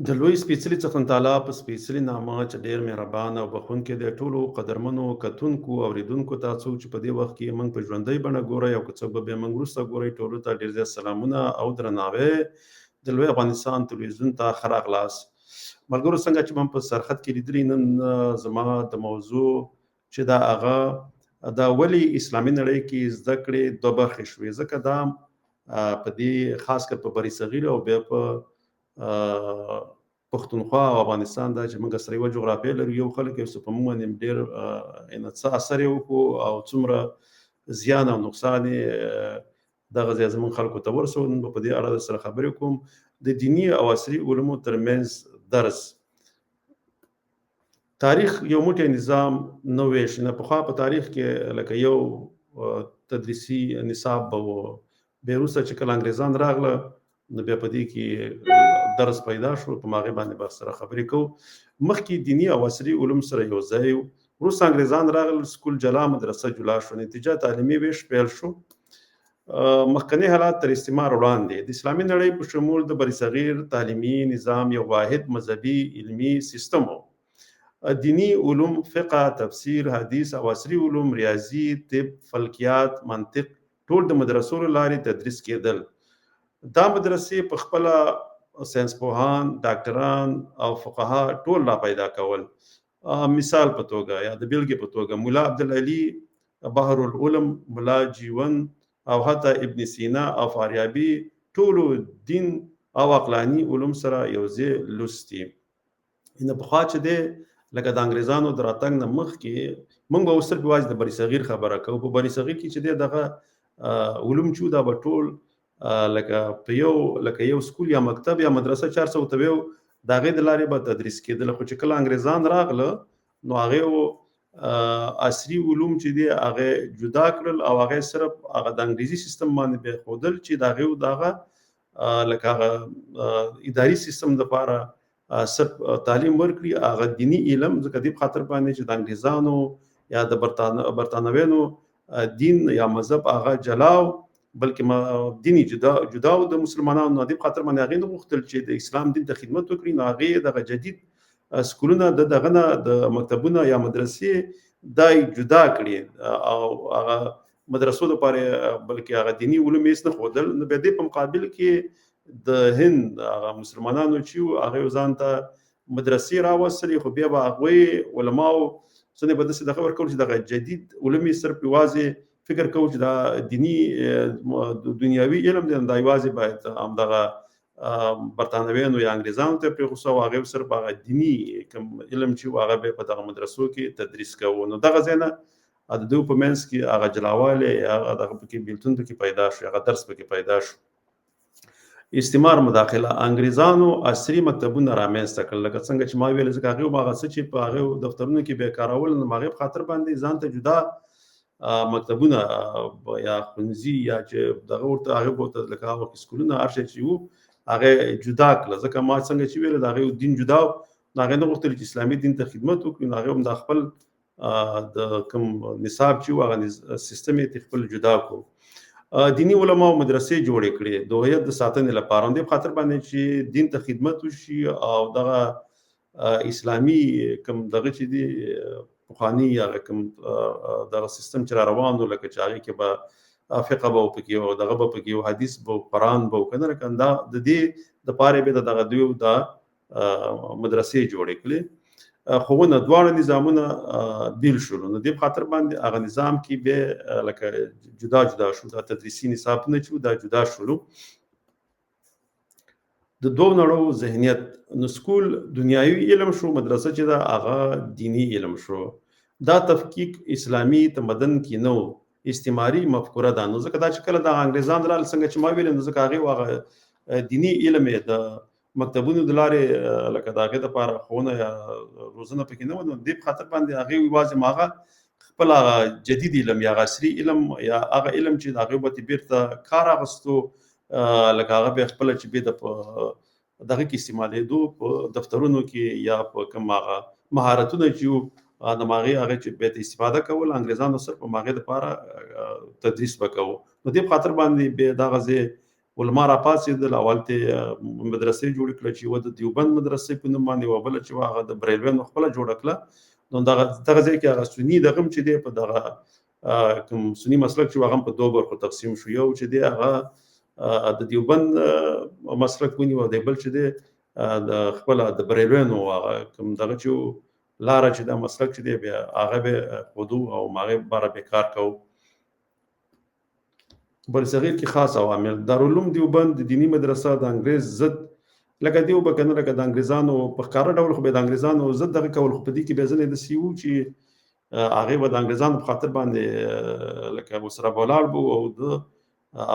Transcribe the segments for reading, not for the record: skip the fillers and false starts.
د لوی سپېڅلي څښتن تعالی په سپېڅلي نامه چې ډېر مهربان او بخښونکی دی، ټولو قدرمنو کتونکو اوریدونکو ته څوک چې په دې وخت کې موږ په ژوندۍ بڼه ګورئ او که څوک به بیا موږ وروسته ګورئ، ټولو ته ډېر زیات سلامونه او درناوی د لوی افغانستان تلویزیون ته ښه راغلاست. ملګرو څنګه چې موږ په سرحد کې لیدلي، نن زما د موضوع چې دا هغه دا ولې اسلامي نړۍ کې زده کړې دوه برخې شوې، ځکه دا په دې خاص کر په بری صغیر او بیا په پښتونخوا او افغانستان دا چې موږ سره یو جغرافیه لرو، یو خلک یو څه په موږ باندې ډېر څه اثر یې وکړو او څومره زیان او نقصان یې دغه ځای زموږ خلکو ته ورسول. نن به په دې اړه سره خبرې کوم. د دیني او عصري علومو ترمنځ درس. تاریخ یو موټی نظام نه ویش نه. پخوا په تاریخ کې لکه یو تدریسي نصاب به و، بیا وروسته چې کله انګریزان راغله نو بیا په دې کې درس پیدا شو، په هغې باندې به سره خبرې کوو. مخکې دیني او عصري علوم سره یو ځای و، وروسته انګریزان راغلل، سکول جلا، مدرسه جلا شو، نتیجه تعلیمي ویش پیل شو. مخکنی حالات تر استعمار وړاندې د اسلامي نړۍ په شمول د بری صغیر تعلیمي نظام یو واحد مذهبي علمي سیستم و. دینی علوم، فقه، تفسیر، حدیث او عصري علوم، ریاضي، طب، فلکیات، منطق ټول د مدرسو له لارې تدریس کېدل. دا مدرسې په خپله ساینس پوهان، ډاکټران او فقها ټول را پیدا کول. مثال په توګه یا د بیلګې په توګه ملا عبدالعلي، بحر العلم، ملا جیون او حتی ابن سینا او فاریابي ټولو دین او عقلاني علوم سره یو ځای لوستي. نو پخوا چې دی لکه د انګریزانو د راتګ نه مخکې موږ به اوس صرف یوازې د بری صغیر خبره کوو. په بری صغیر کې چې دی دغه علوم چې دا به ټول لکه یو سکول یا مکتب یا مدرسه 400 ته ویو، د هغې د لارې به تدریس کېدل. خو چې کله انګریزان راغله نو هغې عصري علوم چې دی هغې جدا کړل او هغې صرف هغه د انګریزي سیستم باندې پرېښودل چې د هغې دغه لکه هغه اداري سیستم دپاره صرف تعلیم ورکړي، هغه دینی علم. ځکه دې په خاطر باندې چې د انګریزانو یا د برطانویانو دین یا مذهب هغه جلاو، بلکې دیني جدا و د مسلمانانو. دې په خاطر باندې هغې نه غوښتل چې د اسلام دین ته خدمت وکړي، نو هغې دغه جدید سکولونه دغه نه د مکتبونه یا مدرسې دا جدا کړي او هغه مدرسو لپاره بلکې هغه دینی علوم هېڅ نه ښودل. نو بیا دې په مقابل کې د هند هغه مسلمانانو چې وو هغې ځان ته مدرسې راوستلې، خو بیا به هغوی علماو څنګه به داسې دغه ورکول چې دغه جدید علوم یې صرف یوازې فکر کوو چې دا دیني دنیاوي علم دی، دا یوازې باید همدغه برطانویانو یا انګریزانو ته پرېښود او هغې صرف هغه دیني کوم علم چې و هغه به په دغه مدرسو کې تدریس کوو. نو دغه ځای نه د دوی په منځ کې هغه جلاوالی هغه دغه پکې بېلتون پکې پیدا شو، هغه درس پکې پیدا شو. استعمار مداخله، انګریزانو عصري مکتبونه رامنځته کړل، لکه څنګه چې ما ویل، ځکه هغې هغه څه چې په هغې دفترونو کې به یې کارول، نو هغې په خاطر باندې ځان ته جدا مکتبونه یا ښوونځي یا چې دغه ورته هغې به ورته لکه هغه وخت سکولونه هر شی چې وو هغې جدا کړله. ځکه ما څنګه چې ویل د هغې دین جدا و، نو هغې نه غوښتل چې اسلامي دین ته خدمت وکړي، نو هغې هم دا خپل د کوم نصاب چې و هغه سیستم یې خپل جدا کړو. دینی علماو مدرسې جوړې کړې د هویت د ساتنې لپاره، دې په خاطر باندې چې دین ته خدمت وشي او دغه اسلامي کوم دغه چې دی پخواني هغه کوم دغه سیستم چې را روان و، لکه چې هغې کې به فقه به پکې او دغه به پکې و، حدیث به قرآن به و، که نه لکه دا د دې دپاره به دغه دوی دا مدرسې جوړې کړې. ښوونه دواړه نظامونه بیل شولو، نو دې په خاطر باندې هغه نظام کې بیا لکه جدا شو، دا تدریسي نصابونه چې دا جدا شولو. د دوو نړو ذهنیت، نو سکول دنیاوي علم شو، مدرسه چې ده هغه دینی علم شو. دا تفکیک اسلامي تمدن کې نه و، استعماري مفکوره ده. نو ځکه دا چې کله د انګریزان راغلل څنګه چې ما ویل، نو ځکه هغې هغه دیني علم یې د مکتبونو د لارې لکه د هغې دپاره ښوونه یا روزنه پکې نه وه، نو دې په خاطر باندې هغې یوازې هغه خپل هغه جدید علم یا عصري علم یا هغه علم چې د هغې به بیرته کار اخیستو، لکه هغه بیا خپله چې بیا دغه کې استعمالېدو په دفترونو کې یا په کوم هغه مهارتونه چې وو د هغې چې بیا استفاده کول، انګریزانو صرف په هغې دپاره تدریس به کوو. نو دې په خاطر باندې بیا دغه ځای علما راپاڅېدل، اول ته مدرسې جوړې کړه چې یوه د دیوبند مدرسې په نوم باندې، یوه بله چې وه هغه د بریلویانو خپله جوړه کړه. نو دغه ځای کې هغه سني دغه هم چې دی په دغه کوم سني مسلک چې هغه هم په دوه برخو تقسیم شو. یو چې دی هغه د دیوبند مسلک ونیو، دی بل چې دی د خپله د بریلویانو هغه کوم دغه چې لاره چې دا مسلک چې دی بیا هغه به ښودو او هغې باره به کار کوو. بل صغیر کې خاص عوامل: دارالعلوم دیوبند د دینی مدرسه د انګریز ضد لکه دیو به کنه لکه د انګریزانو په ښکاره ډول خو به د انګریزانو ضد دغه کول، خو په دې کې بیا ځینې داسې وو چې هغې به د انګریزانو په خاطر باندې لکه ورسره به ولاړ به او د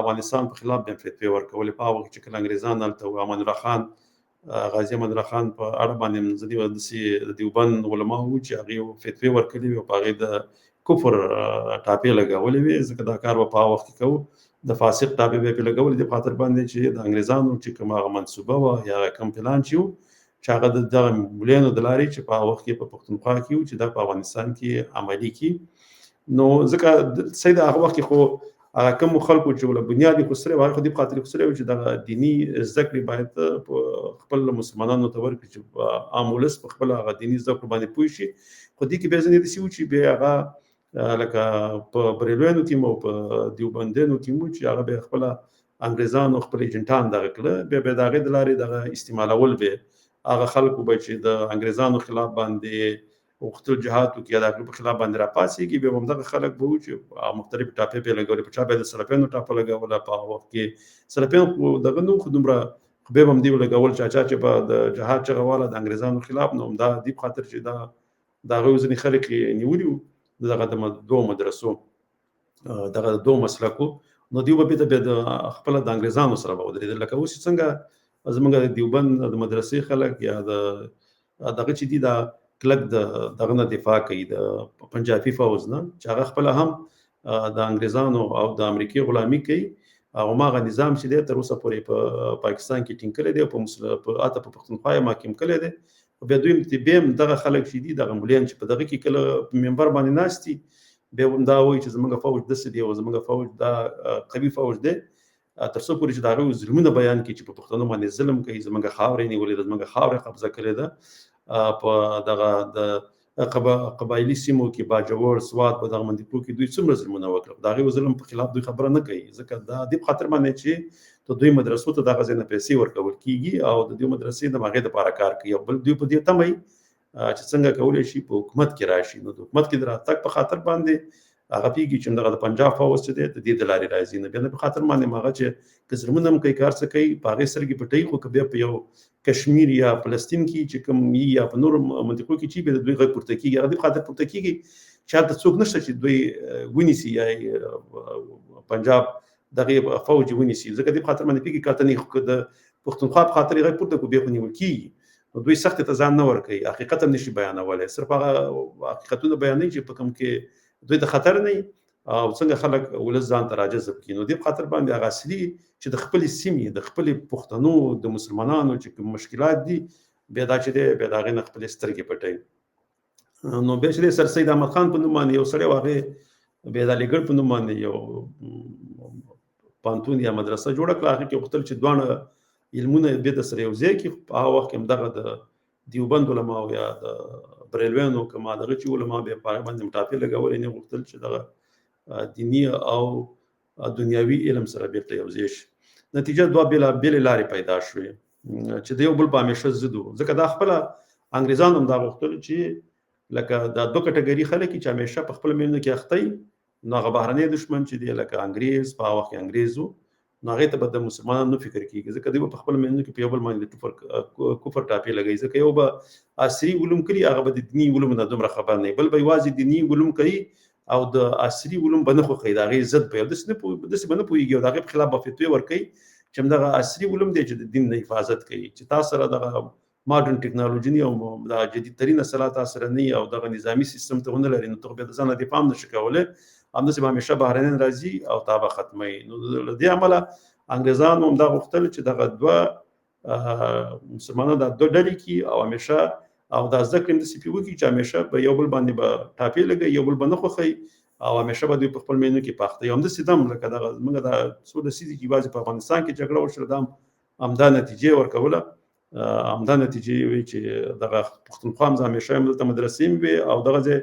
افغانستان په خلاف بیا فتوې ورکولې. په هغه وخت چې کله انګریزان هلته وو، امان الله خان غازي امان الله خان په اړه باندې ځینې داسې د دیوبند علما وو چې هغې فتوې ورکړې وې او په هغې د کفر ټاپې لګولې وې، ځکه دا کار به په هغه وخت کې کوو، د فاسق ټاپې به یې پرې لګولې دې په خاطر باندې چې د انګریزانو چې کوم هغه منصوبه وه یا کوم پلان چې وو چې هغه د دغه مولانو د لارې چې په هغه وخت کې په پښتونخوا کې وو چې دا په افغانستان کې عملي کړي. نو ځکه صحیح د هغه وخت کې خو هغه کوم خلکو چې له بنیاد یې خسرې وو، هغه خو دې په خاطر خسرې وو چې دغه دیني زده کړې باید خپل مسلمانانو ته ورکړي چې عام ولس په خپله هغه دیني زده کړو باندې پوه شي. خو دې کې بیا ځینې داسې وو چې بیا هغه لکه په بریلویانو کې مو په دیوبندیانو کې مو چې هغه بیا خپله انګریزانو خپل ایجنټان دغه کړه، بیا به د هغې د لارې دغه استعمالول به هغه خلکو به چې د انګریزانو خلاف باندې غوښتل جهاد وکړي یا د هغې په خلاف باندې راپاڅېږي، بیا به همدغه خلک به وو چې مختلفې ټاپې به یې لګولې. په چا به یې د سلفیانو ټاپه لګوله، په هغه وخت کې سلفیان خو دغه نه وو، خو دومره خو بیا به هم دې لګول چا چې به د جهاد چغه واله د انګریزانو خلاف. نو همدا دې په خاطر چې دا د هغوی ځینې خلک یې نیولي وو دغه د دوو مدرسو دغه د دوو مسلکو. نو دوی به بیا د خپله د انګریزانو سره به ودرېدل، لکه اوس څنګه زموږ د دیوبند د مدرسې خلک یا د دغه چې دي دا کلک دغه نه دفاع کوي د پنجابي فوز نه، چې هغه خپله هم د انګریزانو او د امریکې غلامي کوي، او هماغه نظام چې دی تر اوسه پورې په پاکستان کې ټینګ کړی دی او حتی په پښتونخوا یې محکوم کړی دی. بیا دوی بیا هم دغه خلک چې دي دغه مولیان چې په دغه کې کله په منبر باندې ناست دي، بیا هم دا وایي چې زموږ فوج داسې دی او زموږ فوج دا قوي فوج دی، تر څو پورې چې د هغوی ظلمونه بیان کړي چې په پښتنو باندې ظلم کوي، زموږ خاوره یې نیولې ده، زموږ خاوره قبضه کړې ده. په دغه د قبایلي سیمو کې باجوړ، سوات، په دغه منطقو کې دوی څومره ظلمونه وکړل، د هغې ظلم په خلاف دوی خبره نه کوي، ځکه دا دې په خاطر باندې چې د دوی مدرسو ته دغه ځای نه پیسې ورکول کېږي او د دوی مدرسې د هغې دپاره کار کوي. او بل دوی په دې تمه چې څنګه کولی شي په حکومت کې راشي. نو د حکومت کې د راتګ په خاطر باندې هغه پوهېږي چې دغه د پنجاب فوج چې دی د دې د لارې راځي، نه بیا نه په خاطر باندې هغه چې که ظلمونه هم کوي، کار څه کوي، په هغې سترګې پټوي، خو که بیا په یو کشمیر یا فلسطین کې چې کوم یا په نورو منطقو کې چې بیا د دوی غږ پورته کېږي، هغه دې په خاطر پورته کېږي چې هلته څوک نشته چې دوی ونیسي یا پنجاب دغې فوج ونیسي، ځکه دې په خاطر باندې پوهېږي که که د پښتونخوا په خاطر یې غږ پورته کړو بیا خو نیول کېږي، نو دوی سختې ته ځان نه ورکوي، حقیقت هم نشي بیانولی، صرف هغه حقیقتونه بیانوي چې په کوم کې دوی د خطر نه او څنګه خلک ولس ځان ته راجذب کړي. نو دې په خاطر باندې هغه اصلي چې د خپلې سیمې د خپلې پښتنو د مسلمانانو چې کوم مشکلات دي، بیا دا چې دی بیا د هغې نه خپلې سترګې پټوي. نو بیا چې دی سر سید احمد خان په نوم باندې یو سړی و، هغې بیا د علیګړ په نوم باندې یو پوهنتون یا مدرسه جوړه کړه، هغې کې غوښتل چې دواړه علمونه بیا د سره یو ځای کړي. په هغه وخت کې همدغه د دیوبند علماو یا د بریلویانو کوم دغه چې علما بیا په هغې باندې ټاپې لګولې، نه غوښتل چې دغه دیني او دنیاوي علم سره بیرته یو ځای شي. نتیجه دوه بېلې لارې پیدا شوې چې د یو بل په همیشه ضد وو، ځکه دا خپله انګریزان هم دا غوښتل چې لکه دا دوه کټګري خلک چې همیشه په خپله مینو کې اخته وي، نو هغه بهرنی دښمن چې دی لکه انګریز، په هغه وخت کې انګریز و، نو هغې ته به د مسلمانانو نه فکر کېږي، ځکه دوی به په خپله مینو کې په یو بل باندې د کفر ټاپې لګوي، ځکه یو به عصري علوم کړي، هغه به د دیني علومو نه دومره خبر نه وي، بل به یوازې دیني علوم کوي او د عصري علوم به نه خوښوي، د هغې ضد به داسې به نه پوهېږي او د هغې په خلاف به فتوې ورکوي چې همدغه عصري علوم دی چې د دین نه حفاظت کوي، چې تاسو سره دغه ماډرن ټکنالوژي نه او د جدیدترین اصطلاح تاسو سره نه او دغه نظامي سیستم ته ونه لري، نو ته بیا د ځانه دفاع هم نشي کولی، همداسې به همیشه بهرنیان راځي او تا به ختموي. نو له دې امله انګریزانو هم دا غوښتل چې دغه دوه مسلمانان دا دوه ډلې کړي او همیشه او دا زده کړې هم داسې پرې وکړي چې همیشه به یو بل باندې به ټاپې لګوي، یو بل به نه خوښوي او همیشه به دوی په خپل مینو کې پاخته یو همداسې دم لکه دغه موږ د څو لسیزې کې یوازې په افغانستان کې جګړه وشوه دا همدا نتیجې ورکوله همدا نتیجې وي چې دغه پښتونخوا هم همیشه هم دلته مدرسې وي او دغه ځای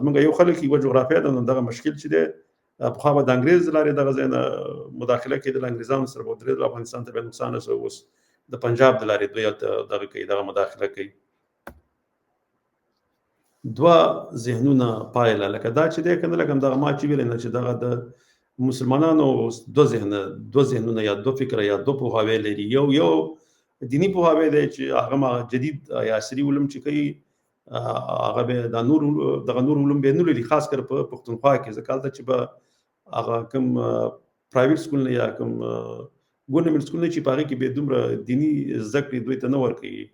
زموږ یو خلک یوه جغرافیه ده نو دغه مشکل چې دی پخوا به د انګرېز لارې دغه ځای نه مداخله کېدل انګرېزانو سره به ودرېدل افغانستان ته بیا نقصان رسوي اوس د پنجاب د لارې دوی دغه کوي دغه مداخله کوي دوه ذهنونه پایله لکه دا چې دی که نه لکه همدغه ما چې ویلی نه چې دغه د مسلمانانو دوه ذهنونه یا دوه فکره یا دوه پوهاوی لري یو دینی پوهاوی دی چې هغه جدید یا عصري علوم چې کوي هغه به د نور علوم به نه لري خاص کر په پښتونخوا کې ځکه هلته چې به هغه کوم پرایویټ سکولونه یا کوم ګورنمنټ سکولونه چې په هغې کې به دومره دیني زده کړې دوی ته نه ورکوي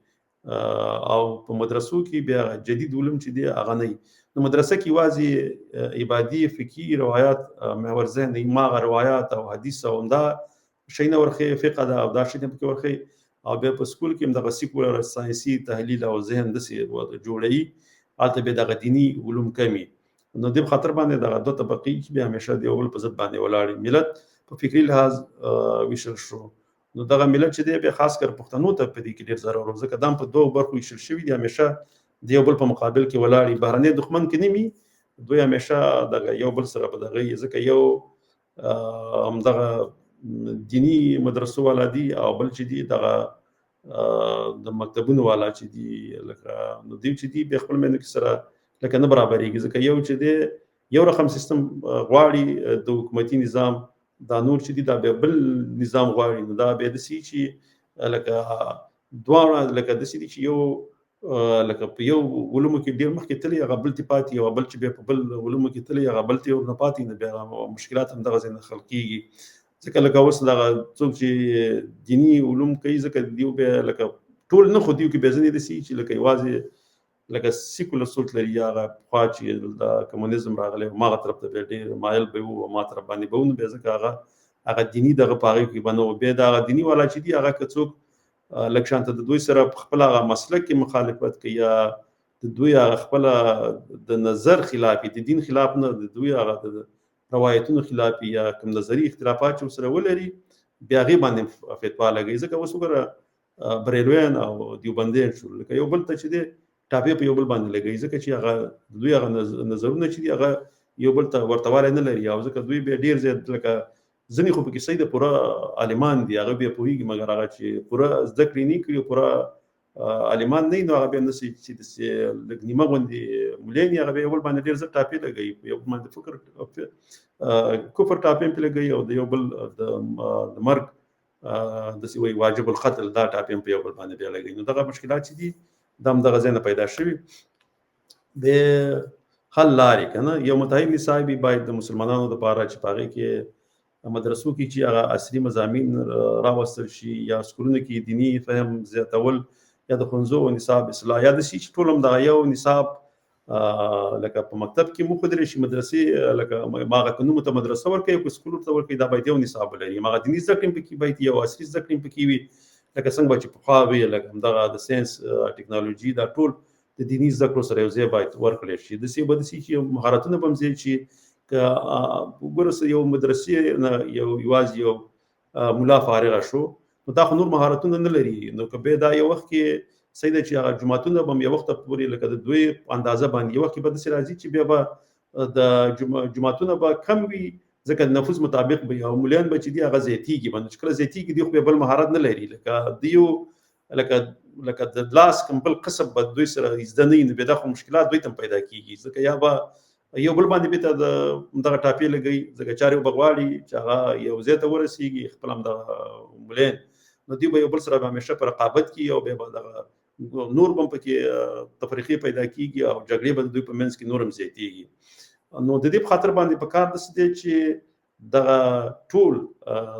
او په مدرسو کې بیا جدید علوم چې دی هغه نه وي نو مدرسه کې یوازې عبادي فقهي روایات محور ذهن دی ماغه روایات او حدیث او همدا شی نه ورښیي فقه ده او دا شی نه پکې ورښیي او بیا په سکول کې هم دغه سیکولر ساینسي تحلیل او ذهن داسې جوړوي هلته بیا دغه دیني علوم کمي نو دې په خاطر باندې دغه دوه طبقې چې بیا همیشه د یو بل په ضد باندې ولاړ ملت په فکري لحاظ ویشل شو نو دغه ملت چې دی بیا خاص کر پښتنو ته په دې کې ډېر ضرر و ځکه دا په دوه برخو ویشل شوي دي همیشه د یو بل په مقابل کې ولاړ بهرنی دښمن کې نه وي دوی همیشه دغه یو بل سره په دغه ځکه یو همدغه دینی مدرسو والا دي او بل چې دي دغه د مکتبونو والا چې دي لکه نو دوی چې دي بیا خپل میندو کې سره لکه نه برابرېږي ځکه یو چې دی یو رقم سیستم غواړي د حکومتي نظام دا نور چې دي دا بیا بل نظام غواړي نو دا بیا داسې چې لکه دواړه لکه داسې دي چې یو لکه په یو علومو کې ډېر مخکې تللی هغه بل ته پاتې او بل چې بیا په بل علومو کې تللی هغه بل ته ورنه پاتې نه بیا مشکلات هم دغه ځای نه خلق کېږي ځکه لکه اوس دغه څوک چې دیني علوم کوي ځکه دیو بیا لکه ټول نه خو دیو کې بیا ځینې داسې چې لکه یوازې لکه سیکولر سوچ لري هغه پخوا چې د کمونیزم راغلی هماغه طرف ته بیا ډېر مایل به وو ما طرف باندې به و نو بیا ځکه هغه دیني دغه په هغې کې به نه و بیا د هغه دیني والا چې دي هغه که څوک لږ شانته د دوی سره خپل هغه مسلک کې مخالفت کوي یا د دوی هغه خپله د نظر خلاف د دین خلاف نه د دوی هغه د روایتونو خلاف یا کوم نظري اختلافات چې ورسره ولري بیا هغې باندې فتوا لګوي ځکه اوس وګوره بریلویان او دیوبندیان شول لکه یو بل ته چې دی ټاپې په یو بل باندې لګوي ځکه چې هغه د دوی هغه نظرونه چې دي هغه یو بل ته ورته والی نه لري او ځکه دوی بیا ډېر زیات لکه ځینې خو پکې صحیح د پوره عالمان دي هغه بیا پوهېږي مګر هغه چې پوره زده کړې نه کړي پوره عالمان نه وي نو هغه بیا همداسې چې داسې لږ نیمه غوندې ملین هغه بیا یو بل باندې ډېر زر ټاپې لګوي په یو بل باندې کفر ټاپې پرې لګوي او د یو بل د مرګ داسې وایي واجب القتل دا ټاپې په یو بل باندې بیا لګوي نو دغه مشکلات چې دي دا هم دغه ځای نه پیدا شوي د حل لارې که نه یو متحد نصاب باید د مسلمانانو دپاره چې په هغې کې مدرسو کې چې هغه عصري مضامین راوستل شي یا سکولونو کې دیني فهم زیاتول یا د ښوونځو نصاب اصلاح یا داسې چې ټول هم دغه یو نصاب لکه په مکتب کې مخدرې شي مدرسې لکه هغه که نومو ته مدرسه ورکوي او که سکول ورته ورکوي دا باید یو نصاب ولري هغه دیني زده کړې پکې باید یو عصري زده کړې پکې وي لکه څنګه به چې پخوا وي لکه همدغه د ساینس ټکنالوژي دا ټول د دیني زده کړو سره یو ځای باید ورکړی شي داسې به داسې چې مهارتونه به هم زیات شي که وګوره یو مدرسې نه یوازې یو ملا فارغه شو نو دا خو نور مهارتونه نه لري نو که بیا دا یو وخت کې صحیح ده چې هغه جوماتونه به هم یو وخته پورې لکه د دوی په اندازه باندې یو وخت کې به داسې راځي چې بیا به د جوماتونه به کم وي ځکه د نفوذ مطابق به او ملیان به چې دي هغه زیاتېږي باندې چې کله زیاتېږي دوی خو بیا بل مهارت نه لري لکه دیو لکه د لاس کوم بل کسب به دوی سره زده نه وي نو بیا دا خو مشکلات دوی ته هم پیدا کېږي ځکه یا به یو بل باندې بېرته دغه ټاپې لګوي ځکه چارې به غواړي چې هغه یو ځای ته ورسېږي خپل همدغه ملین نو دوی به یو بل سره به همیشه په رقابت کړي او بیا به دغه نور به هم پکې تفریقې پیدا کېږي او جګړې به د دوی په منځ کې نور هم زیاتېږي نو د دې په خاطر باندې په کار داسې دی چې دغه ټول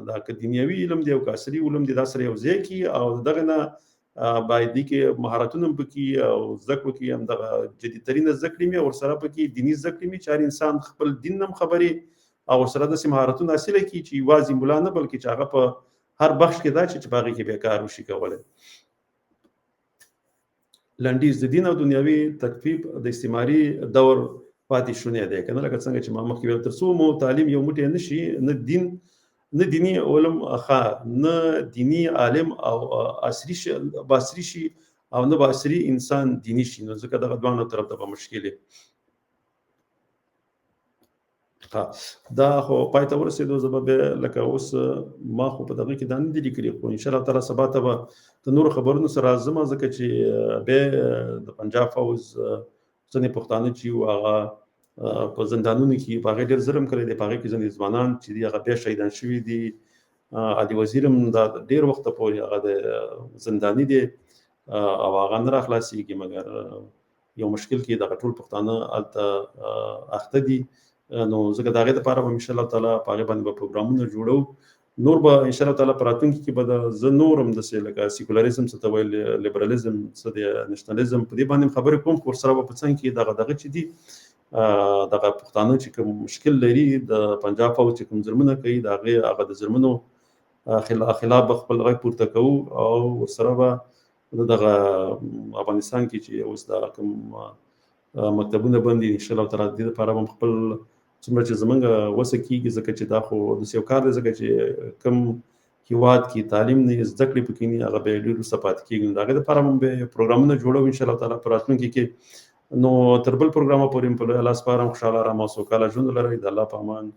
دا که دنیوي علم دی او که عصري علم دی دا سره یو ځای کړي او دغه نه باید دې کې مهارتونه هم پکې او زده کړو کې هم دغه جدیدترینه زده کړې مې ورسره پکې دیني زده کړې مې چې هر انسان خپل دین هم خبرې او ورسره داسې مهارتونه حاصله کړي چې یوازې ملا نه بلکې چې هغه په هر بخش کې دا چې په هغې کې بیا کار وشي کولی لنډیز د دین او دنیوي تکفیف د استعماري دور پاتې شونې دی کنه لکه څنګه چې ما مخکې ویل تر څو مو تعلیم یو موټی نشي نه دین نه دینی علم نه دینی عالم او عصري شي او نه عصري انسان دینی شي نو ځکه دغه دوه طرف ته مشکل دی دا خو پای ته ورسېدو زه به لکه اوس ما خو په دغه کې دا نه دي لیکلي خو انشاءالله تعالی سبا ته به د نورو خبرونو سره راځم ځکه چې بیا د پنجاب فوز ځینې پښتانه چې وو هغه په زندانونو کې په هغې ډېر ظلم کړی دی په هغې کې ځینې ځوانان چې دي هغه بیا شهیدان شوي دي علي وزیر هم دا ډېر وخته پورې هغه د زنداني دی او هغه نه راخلاصېږي مګر یو مشکل کې دغه ټول پښتانه هلته اخته دي نو ځکه د هغې دپاره به انشاءالله تعالی په هغې باندې به پروګرامونه جوړو نور به انشاءالله تعالی په راتلونکي کې به زه نور هم داسې لکه سیکولریزم څه ته ویل لیبرالیزم څه دی نیشنلیزم په دې باندې خبرې کوم خو ورسره به په څنګ کې دغه چې دي دغه پښتانه چې کوم مشکل لري د پنجاب فوج چې کوم ظلمونه کوي د هغه د ظلمونو خلاف به خپل غږ پورته کوو او ورسره به دغه افغانستان کې چې اوس د کوم مکتبونه بند دي انشاءالله تعالی د دې لپاره به خپل څومره چې زمونږ وسه کېږي ځکه چې دا خو داسې یو کار دی ځکه چې کوم هېواد کې تعلیم نه زده کړې پکې نه هغه به ډېر وروسته پاتې کېږي نو د هغې دپاره به پروګرامونه جوړو انشاءالله تعالی په راتلونکي کې نو تر بل پروګرامه پورې په لوی الله سپارم خوشحاله ارامه او سوکاله ژوند ولرئ د الله په امان